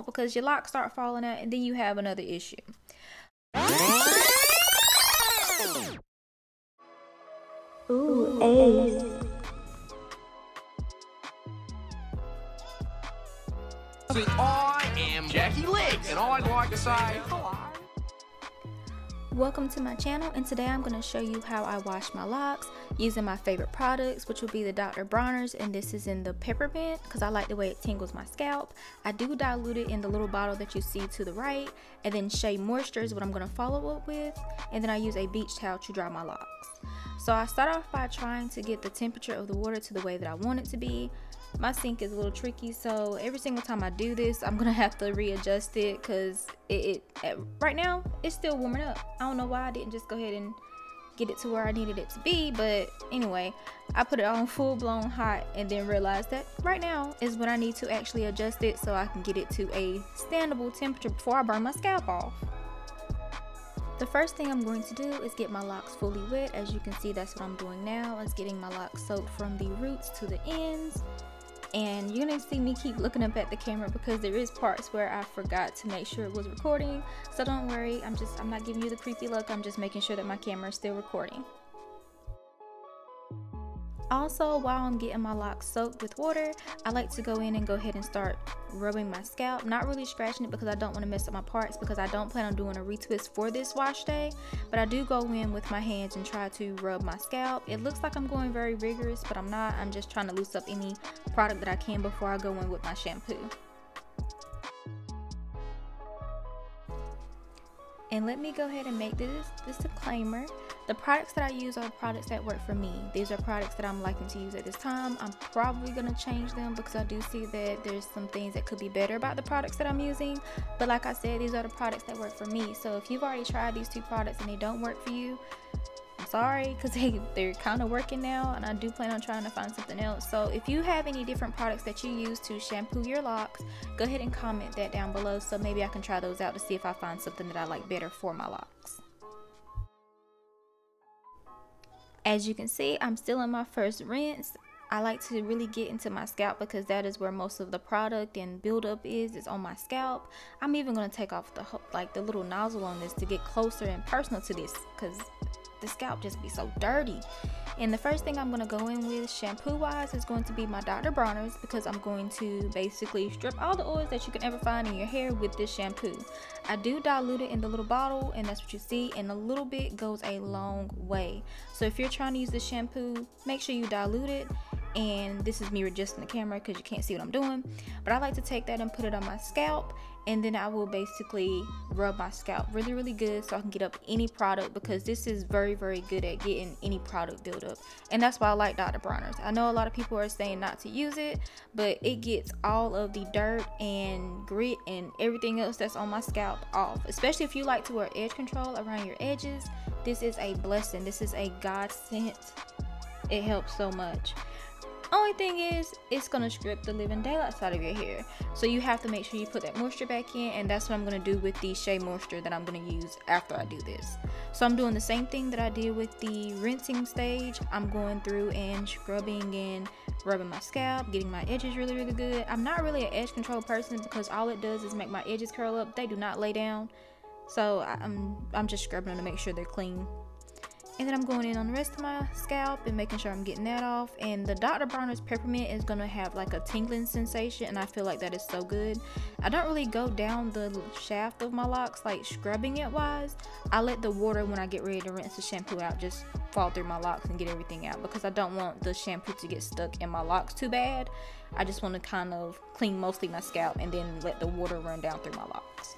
because your locks start falling out and then you have another issue. Ooh, Ace. I am Jackie Legs, and I'd like to say hello. Welcome to my channel, and today I'm going to show you how I wash my locks using my favorite products, which will be the Dr. Bronner's, and this is in the peppermint because I like the way it tingles my scalp. I do dilute it in the little bottle that you see to the right, and then Shea Moisture is what I'm going to follow up with, and then I use a beach towel to dry my locks. So I start off by trying to get the temperature of the water to the way that I want it to be. My sink is a little tricky, so every single time I do this, I'm gonna have to readjust it because right now it's still warming up. I don't know why I didn't just go ahead and get it to where I needed it to be, but anyway, I put it on full-blown hot and then realized that right now is when I need to actually adjust it so I can get it to a standable temperature before I burn my scalp off. The first thing I'm going to do is get my locks fully wet. As you can see, that's what I'm doing now, is getting my locks soaked from the roots to the ends. And you're gonna see me keep looking up at the camera because there is parts where I forgot to make sure it was recording. So don't worry, I'm not giving you the creepy look, I'm just making sure that my camera is still recording. Also, while I'm getting my locks soaked with water, I like to go in and go ahead and start rubbing my scalp. Not really scratching it because I don't want to mess up my parts, because I don't plan on doing a retwist for this wash day. But I do go in with my hands and try to rub my scalp. It looks like I'm going very rigorous, but I'm not. I'm just trying to loosen up any product that I can before I go in with my shampoo. And let me go ahead and make this disclaimer. The products that I use are products that work for me. These are products that I'm liking to use at this time. I'm probably going to change them because I do see that there's some things that could be better about the products that I'm using. But like I said, these are the products that work for me. So if you've already tried these two products and they don't work for you, I'm sorry, because they're kind of working now, and I do plan on trying to find something else. So if you have any different products that you use to shampoo your locks, go ahead and comment that down below so maybe I can try those out to see if I find something that I like better for my locks. As you can see, I'm still in my first rinse. I like to really get into my scalp because that is where most of the product and buildup is on my scalp. I'm even going to take off the little nozzle on this to get closer and personal to this because the scalp just be so dirty. And the first thing I'm going to go in with shampoo wise is going to be my Dr. Bronner's, because I'm going to basically strip all the oils that you can ever find in your hair with this shampoo. I do dilute it in the little bottle, and that's what you see, and a little bit goes a long way. So if you're trying to use this shampoo, make sure you dilute it. And this is me adjusting the camera because you can't see what I'm doing, but I like to take that and put it on my scalp, and then I will basically rub my scalp really good so I can get up any product, because this is very good at getting any product buildup. And that's why I like Dr. Bronner's. I know a lot of people are saying not to use it, but it gets all of the dirt and grit and everything else that's on my scalp off. Especially if you like to wear edge control around your edges, this is a blessing. This is a godsend. It helps so much. Only thing is, it's gonna strip the living daylights out of your hair, so you have to make sure you put that moisture back in, and that's what I'm gonna do with the Shea Moisture that I'm gonna use after I do this. So I'm doing the same thing that I did with the rinsing stage. I'm going through and scrubbing and rubbing my scalp, getting my edges really good. I'm not really an edge control person because all it does is make my edges curl up. They do not lay down, so I'm just scrubbing them to make sure they're clean. And then I'm going in on the rest of my scalp and making sure I'm getting that off. And the Dr. Bronner's peppermint is going to have like a tingling sensation, and I feel like that is so good. I don't really go down the shaft of my locks like scrubbing it wise. I let the water, when I get ready to rinse the shampoo out, just fall through my locks and get everything out, because I don't want the shampoo to get stuck in my locks too bad. I just want to kind of clean mostly my scalp and then let the water run down through my locks.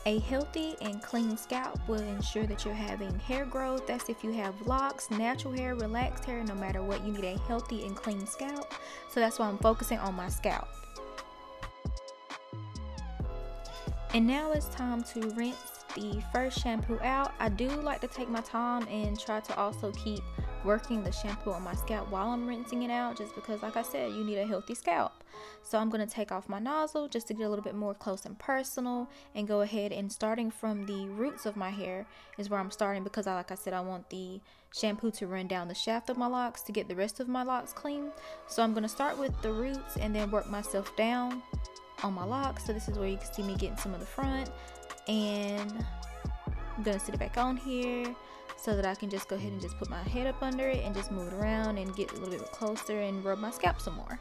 A healthy and clean scalp will ensure that you're having hair growth. That's if you have locks, natural hair, relaxed hair, no matter what, you need a healthy and clean scalp. So that's why I'm focusing on my scalp. And now it's time to rinse the first shampoo out. I do like to take my time and try to also keep working the shampoo on my scalp while I'm rinsing it out, just because, like I said, you need a healthy scalp. So I'm going to take off my nozzle just to get a little bit more close and personal, and go ahead and starting from the roots of my hair is where I'm starting, because like I said, I want the shampoo to run down the shaft of my locks to get the rest of my locks clean. So I'm going to start with the roots and then work myself down on my locks. So this is where you can see me getting some of the front, and I'm going to sit it back on here so that I can just go ahead and just put my head up under it and just move it around and get a little bit closer and rub my scalp some more.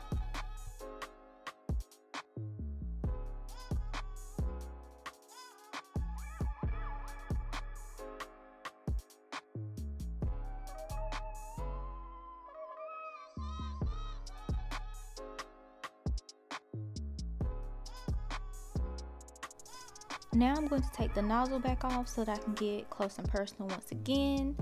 Now I'm going to take the nozzle back off so that I can get close and personal once again.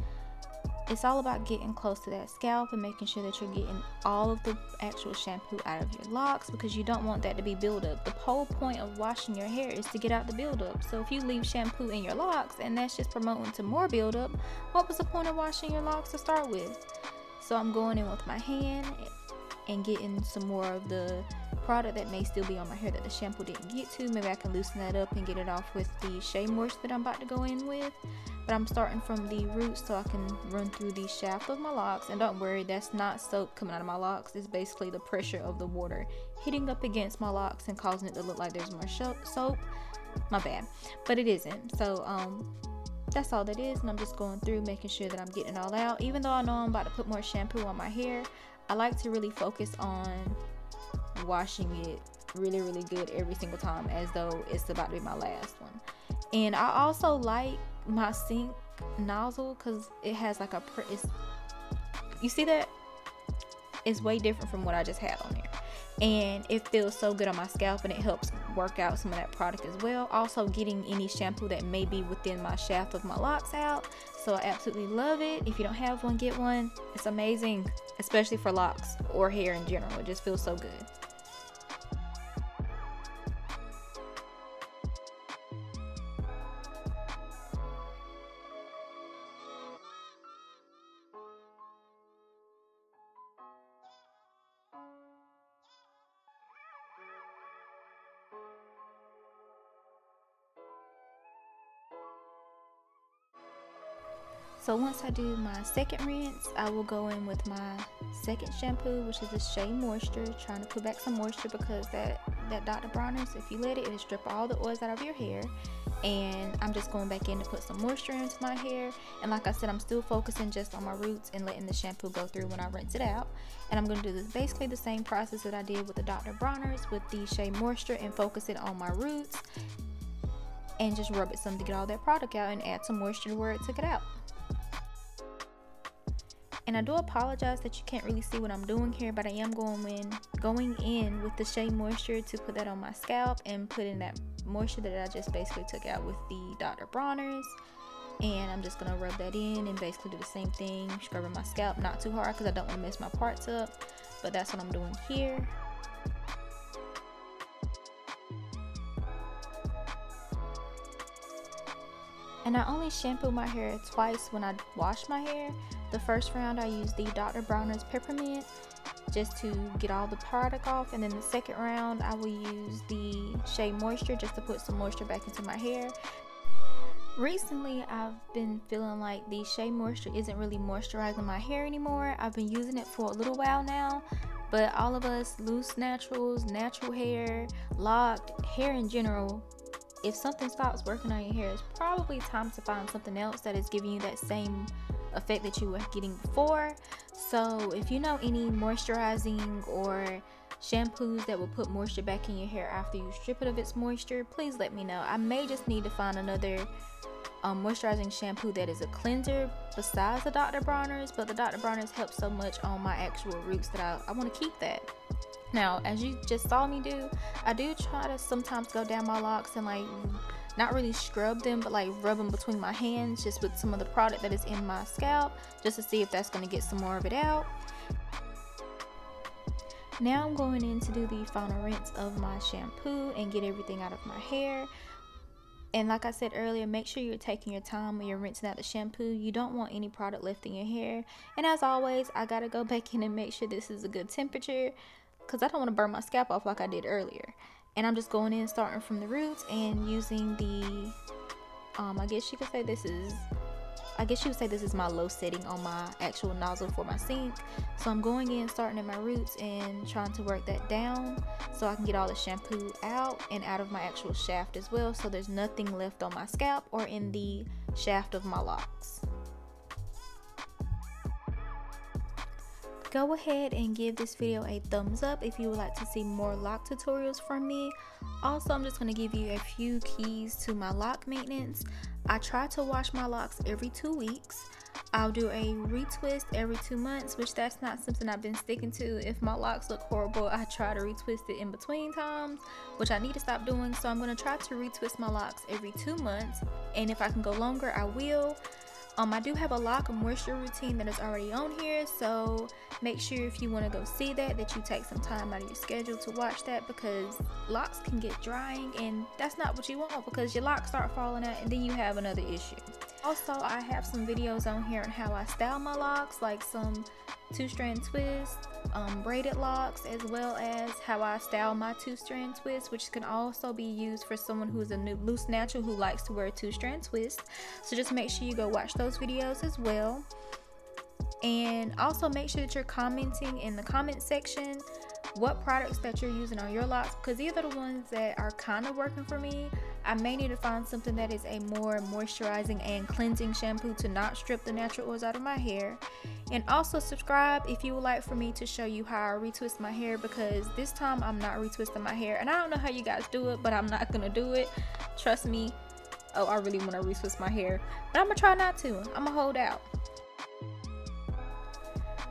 It's all about getting close to that scalp and making sure that you're getting all of the actual shampoo out of your locks, because you don't want that to be buildup. The whole point of washing your hair is to get out the buildup. So if you leave shampoo in your locks and that's just promoting to more buildup, what was the point of washing your locks to start with? So I'm going in with my hand and getting some more of the product that may still be on my hair that the shampoo didn't get to. Maybe I can loosen that up and get it off with the Shea Moisture that I'm about to go in with. But I'm starting from the roots so I can run through the shaft of my locks. And don't worry, that's not soap coming out of my locks. It's basically the pressure of the water hitting up against my locks and causing it to look like there's more soap. My bad, but it isn't. So that's all that is. And I'm just going through making sure that I'm getting it all out. Even though I know I'm about to put more shampoo on my hair, I like to really focus on washing it really good every single time, as though it's about to be my last one. And I also like my sink nozzle because it has like you see that? It's way different from what I just had on there, and it feels so good on my scalp, and it helps work out some of that product as well. Also getting any shampoo that may be within my shaft of my locks out. So I absolutely love it. If you don't have one, get one. It's amazing, especially for locks or hair in general. It just feels so good. So once I do my second rinse, I will go in with my second shampoo, which is the Shea Moisture, trying to put back some moisture, because that Dr. Bronner's, if you let it, it'll strip all the oils out of your hair. And I'm just going back in to put some moisture into my hair. And like I said, I'm still focusing just on my roots and letting the shampoo go through when I rinse it out. And I'm going to do basically the same process that I did with the Dr. Bronner's with the Shea Moisture, and focus it on my roots and just rub it some to get all that product out and add some moisture where it took it out. And I do apologize that you can't really see what I'm doing here, but I am going in with the Shea Moisture to put that on my scalp and put in that moisture that I just basically took out with the Dr. Bronner's. And I'm just going to rub that in and basically do the same thing, scrubbing my scalp, not too hard because I don't want to mess my parts up, but that's what I'm doing here. And I only shampoo my hair twice when I wash my hair. The first round I used the Dr. Bronner's Peppermint just to get all the product off, and then the second round I will use the Shea Moisture just to put some moisture back into my hair. Recently I've been feeling like the Shea Moisture isn't really moisturizing my hair anymore. I've been using it for a little while now, but all of us loose naturals, natural hair, locked hair in general, if something stops working on your hair, it's probably time to find something else that is giving you that same effect that you were getting before. So if you know any moisturizing or shampoos that will put moisture back in your hair after you strip it of its moisture, please let me know. I may just need to find another moisturizing shampoo that is a cleanser besides the Dr. Bronner's, but the Dr. Bronner's helps so much on my actual roots that I want to keep that. Now, as you just saw me do, I do try to sometimes go down my locks and like not really scrub them, but like rub them between my hands just with some of the product that is in my scalp, just to see if that's going to get some more of it out. Now I'm going in to do the final rinse of my shampoo and get everything out of my hair. And like I said earlier, make sure you're taking your time when you're rinsing out the shampoo. You don't want any product left in your hair. And as always, I gotta go back in and make sure this is a good temperature, because I don't want to burn my scalp off like I did earlier. And I'm just going in, starting from the roots and using the I guess you would say this is my low setting on my actual nozzle for my sink. So I'm going in, starting at my roots and trying to work that down so I can get all the shampoo out and out of my actual shaft as well, so there's nothing left on my scalp or in the shaft of my locks. Go ahead and give this video a thumbs up if you would like to see more lock tutorials from me. Also, I'm just going to give you a few keys to my lock maintenance. I try to wash my locks every 2 weeks. I'll do a retwist every 2 months, which that's not something I've been sticking to. If my locks look horrible, I try to retwist it in between times, which I need to stop doing. So I'm going to try to retwist my locks every 2 months, and if I can go longer, I will. I do have a lock moisture routine that is already on here, so make sure if you want to go see that you take some time out of your schedule to watch that, because locks can get drying and that's not what you want, because your locks start falling out and then you have another issue. Also, I have some videos on here on how I style my locks, like some 2-strand twists, braided locks, as well as how I style my 2-strand twist, which can also be used for someone who is a new loose natural who likes to wear a 2-strand twist. So just make sure you go watch those videos as well. And also make sure that you're commenting in the comment section what products that you're using on your locks, because these are the ones that are kind of working for me. I may need to find something that is a more moisturizing and cleansing shampoo to not strip the natural oils out of my hair. And also subscribe if you would like for me to show you how I retwist my hair, because this time I'm not retwisting my hair, and I don't know how you guys do it, but I'm not gonna do it, trust me. Oh, I really want to retwist my hair, but I'm gonna try not to. I'm gonna hold out.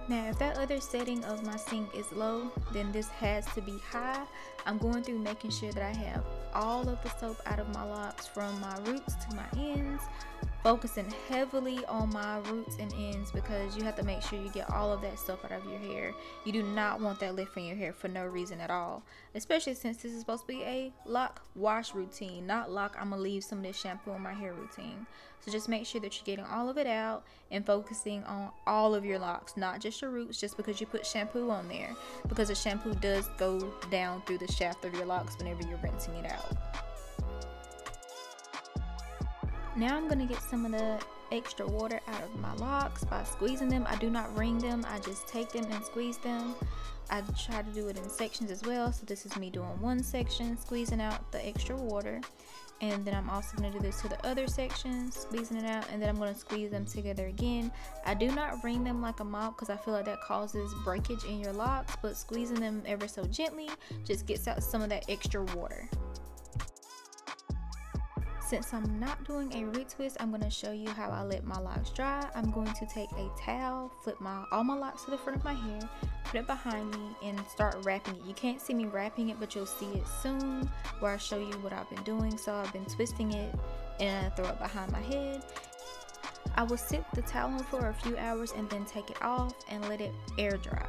Now, if that other setting of my sink is low, then this has to be high. I'm going through making sure that I have all of the soap out of my locks from my roots to my ends, focusing heavily on my roots and ends, because you have to make sure you get all of that stuff out of your hair. You do not want that left in your hair for no reason at all, especially since this is supposed to be a lock wash routine, not lock I'm gonna leave some of this shampoo in my hair routine. So just make sure that you're getting all of it out and focusing on all of your locks, not just your roots, just because you put shampoo on there, because the shampoo does go down through the shaft of your locks whenever you're rinsing it out. Now I'm going to get some of the extra water out of my locks by squeezing them. I do not wring them, I just take them and squeeze them. I try to do it in sections as well, so this is me doing one section, squeezing out the extra water, and then I'm also going to do this to the other section, squeezing it out, and then I'm going to squeeze them together again. I do not wring them like a mop, because I feel like that causes breakage in your locks, but squeezing them ever so gently just gets out some of that extra water. Since I'm not doing a retwist, I'm going to show you how I let my locks dry. I'm going to take a towel, flip all my locks to the front of my hair, put it behind me, and start wrapping it. You can't see me wrapping it, but you'll see it soon where I show you what I've been doing. So I've been twisting it and I throw it behind my head. I will sit the towel on for a few hours and then take it off and let it air dry.